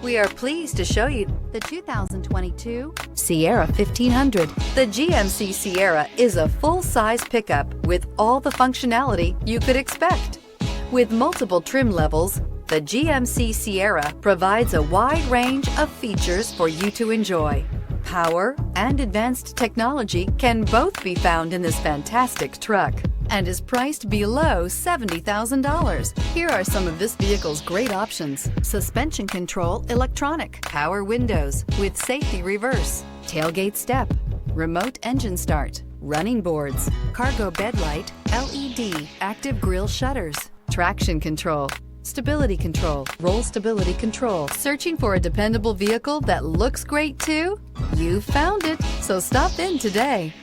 We are pleased to show you the 2022 Sierra 1500. The GMC Sierra is a full-size pickup with all the functionality you could expect. With multiple trim levels, the GMC Sierra provides a wide range of features for you to enjoy. Power and advanced technology can both be found in this fantastic truck and is priced below $70,000. Here are some of this vehicle's great options: suspension control electronic, power windows with safety reverse, tailgate step, remote engine start, running boards, cargo bed light, LED, active grille shutters, traction control, stability control, roll stability control. Searching for a dependable vehicle that looks great too? You found it, so stop in today.